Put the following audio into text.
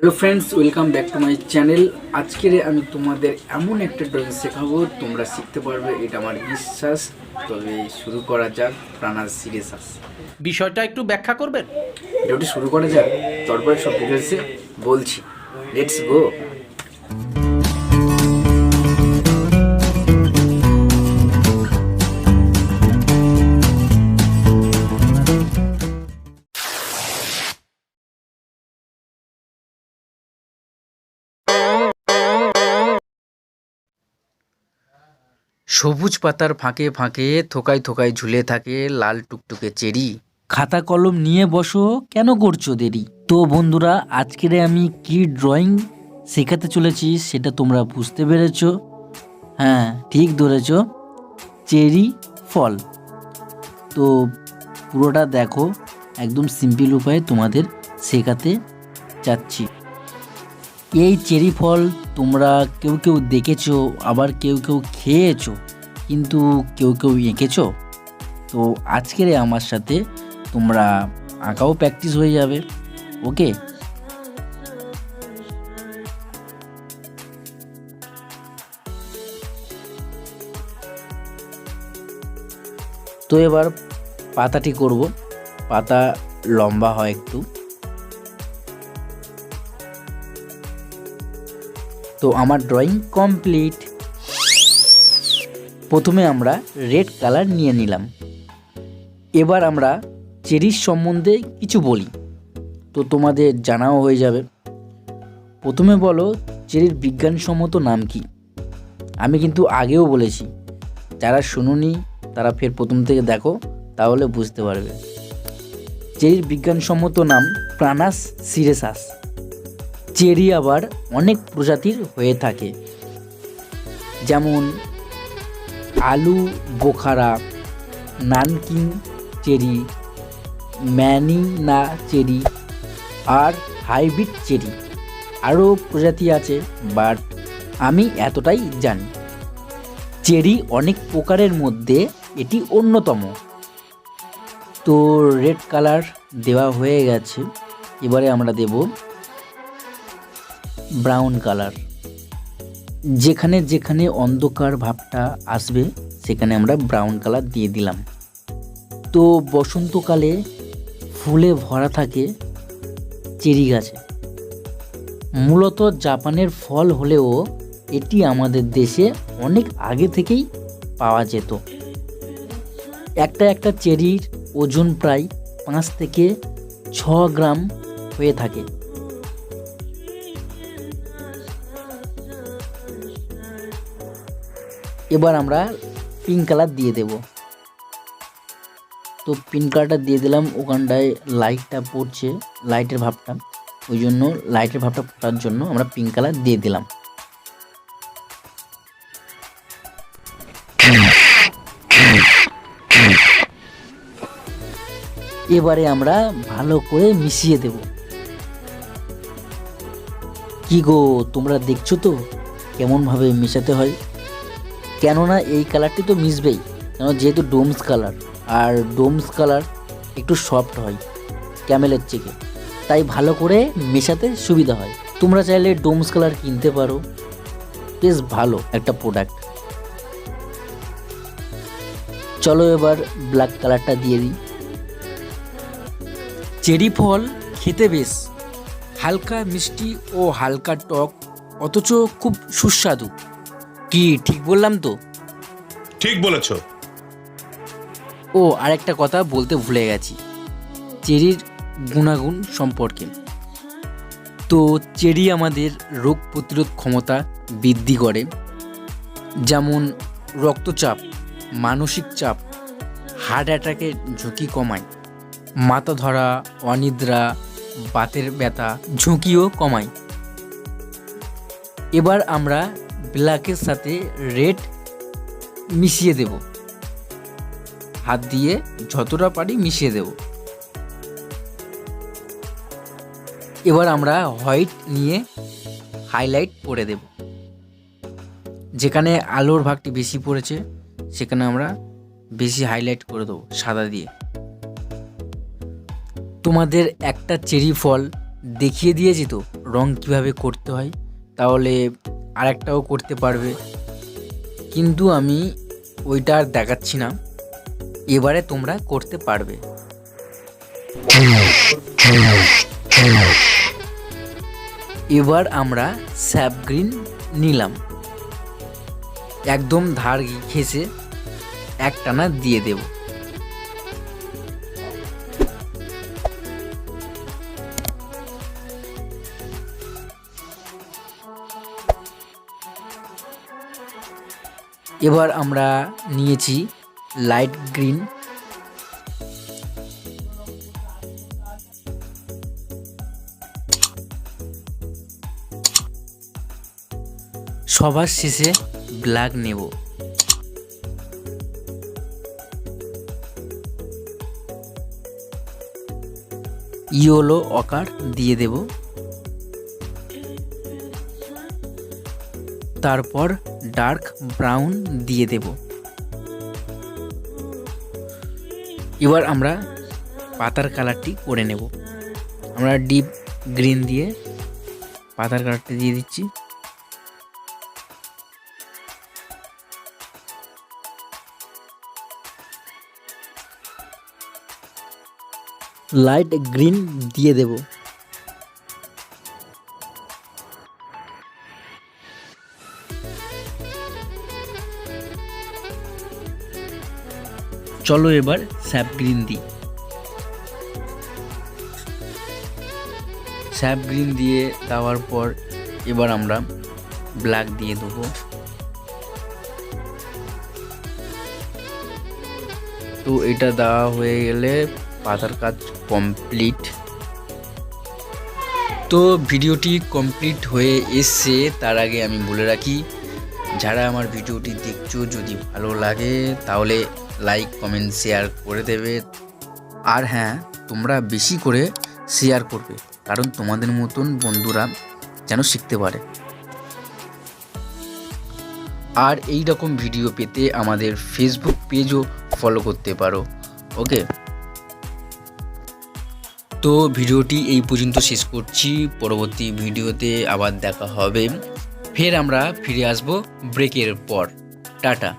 Hello friends, welcome back to my channel. आज के আমি তোমাদের এমন একটা ড্রয়িং শেখাবো, তোমরা শিখতে পারবে, এটা আমার বিশ্বাস। তবে শুরু করা যাক। প্রাণাস সিরিয়াস বিষয়টা একটু ব্যাখ্যা করবেন। ভিডিওটি শুরু করা যাক, তারপরে সব ডিটেলসে বলছি। Let's go. সবুজ পাতার ফাঁকে ফাঁকে থোকায় থোকায় ঝুলে থাকে লাল টুকটুকে চেরি। খাতা কলম নিয়ে বসো, কেন করছো দেরি? তো বন্ধুরা, আজকের আমি কি ড্রয়িং শেখাতে চলেছি সেটা তোমরা বুঝতে পেরেছো। হ্যাঁ, ঠিক ধরেছ, চেরি ফল। তো পুরোটা দেখো, একদম সিম্পল উপায়ে তোমাদের শেখাতে চাচ্ছি। এই চেরি ফল তোমরা কেউ কেউ দেখেছো, আবার কেউ কেউ খেয়েছো, কিন্তু কেউ কেউ এঁকেছো। তো আজকের আমার সাথে তোমরা আঁকাও প্র্যাকটিস হয়ে যাবে। ওকে, তো এবার পাতাটি করব। পাতা লম্বা হয় একটু। তো আমার ড্রয়িং কমপ্লিট। প্রথমে আমরা রেড কালার নিয়ে নিলাম। এবার আমরা চেরির সম্বন্ধে কিছু বলি, তো তোমাদের জানাও হয়ে যাবে। প্রথমে বলো, চেরির বিজ্ঞানসম্মত নাম কি? আমি কিন্তু আগেও বলেছি, যারা শুনুনি তারা ফের প্রথম থেকে দেখো, তাহলে বুঝতে পারবে। চেরির বিজ্ঞানসম্মত নাম প্রানাস সিরেসাস। চেরি আবার অনেক প্রজাতির হয়ে থাকে, যেমন আলু বোখারা, নানকিং চেরি, ম্যানিনা চেরি আর হাইব্রিড চেরি। আরও প্রজাতি আছে, বাট আমি এতটাই জানি। চেরি অনেক প্রকারের মধ্যে এটি অন্যতম। তো রেড কালার দেওয়া হয়ে গেছে, এবারে আমরা দেব ব্রাউন কালার। যেখানে যেখানে অন্ধকার ভাবটা আসবে সেখানে আমরা ব্রাউন কালার দিয়ে দিলাম। তো বসন্তকালে ফুলে ভরা থাকে চেরি গাছে। মূলত জাপানের ফল হলেও এটি আমাদের দেশে অনেক আগে থেকেই পাওয়া যেত। একটা একটা চেরির ওজন প্রায় 5 থেকে 6 গ্রাম হয়ে থাকে। এবার আমরা পিঙ্ক কালার দিয়ে দেব। তো পিঙ্ক কালারটা দিয়ে দিলাম, ওখানটায় লাইটটা পড়ছে, লাইটের ভাবটা, ওই জন্য লাইটের ভাবটা পড়ার জন্য আমরা পিঙ্ক কালার দিয়ে দিলাম। এবারে আমরা ভালো করে মিশিয়ে দেব। কি গো, তোমরা দেখছো তো কেমনভাবে মেশাতে হয়? কেননা এই কালারটি তো মিশবেই, কেন যেহেতু ডোমস কালার, আর ডোমস কালার একটু সফট হয় ক্যামেলের থেকে, তাই ভালো করে মেশাতে সুবিধা হয়। তোমরা চাইলে ডোমস কালার কিনতে পারো, বেশ ভালো একটা প্রোডাক্ট। চলো এবার ব্ল্যাক কালারটা দিয়ে দিই। চেরি ফল খেতে বেশ হালকা মিষ্টি ও হালকা টক, অথচ খুব সুস্বাদু। কি ঠিক বললাম তো? ঠিক বলেছ। ও আরেকটা কথা বলতে ভুলে গেছি, চেরির গুণাগুণ সম্পর্কে। তো চেরি আমাদের রোগ প্রতিরোধ ক্ষমতা বৃদ্ধি করে, যেমন রক্তচাপ, মানসিক চাপ, হার্ট অ্যাটাকের ঝুঁকি কমায়, মাথা ধরা, অনিদ্রা, বাতের ব্যথা ঝুঁকিও কমায়। এবার আমরা ব্ল্যাকের সাথে রেড মিশিয়ে দেব, হাত দিয়ে যতটা পারি মিশিয়ে দেব। এবার আমরা হোয়াইট নিয়ে হাইলাইট করে দেব। যেখানে আলোর ভাগটি বেশি পড়েছে সেখানে আমরা বেশি হাইলাইট করে দেবো সাদা দিয়ে। তোমাদের একটা চেরি ফল দেখিয়ে দিয়েছি তো রং কিভাবে করতে হয়, তাহলে আরেকটাও করতে পারবে, কিন্তু আমি ওইটা আর দেখাচ্ছি না। এবারে তোমরা করতে পারবে। এবার আমরা স্যাপ গ্রিন নিলাম, একদম ধার ঘেঁষে একটানা দিয়ে দেব। এবার আমরা নিয়েছি লাইট গ্রিন, সবার শেষে ব্ল্যাক নেব। ইয়েলো অকার দিয়ে দেব, তারপর ডার্ক ব্রাউন দিয়ে দেব। এবার আমরা পাতার কালারটি করে নেব। আমরা ডিপ গ্রিন দিয়ে পাতার কালারটি দিয়ে দিচ্ছি। লাইট গ্রিন দিয়ে দেব। চলো এবার স্যাপ গ্রিন দিই। স্যাপ গ্রিন দিয়ে দেওয়ার পর এবার আমরা ব্ল্যাক দিয়ে দেবো। তো এটা দেওয়া হয়ে গেলে পাতার কাজ কমপ্লিট। তো ভিডিওটি কমপ্লিট হয়ে এসছে, তার আগে আমি বলে রাখি, যারা আমার ভিডিওটি দেখছো যদি ভালো লাগে তাহলে লাইক কমেন্ট শেয়ার করে দেবে। আর হ্যাঁ, তোমরা বেশি করে শেয়ার করবে, কারণ তোমাদের মতন বন্ধুরা যেন শিখতে পারে। আর এই রকম ভিডিও পেতে আমাদের ফেসবুক পেজও ফলো করতে পারো। ওকে, তো ভিডিওটি এই পর্যন্ত শেষ করছি। পরবর্তী ভিডিওতে আবার দেখা হবে। ফের আমরা ফিরে আসবো ব্রেকের পর। টাটা।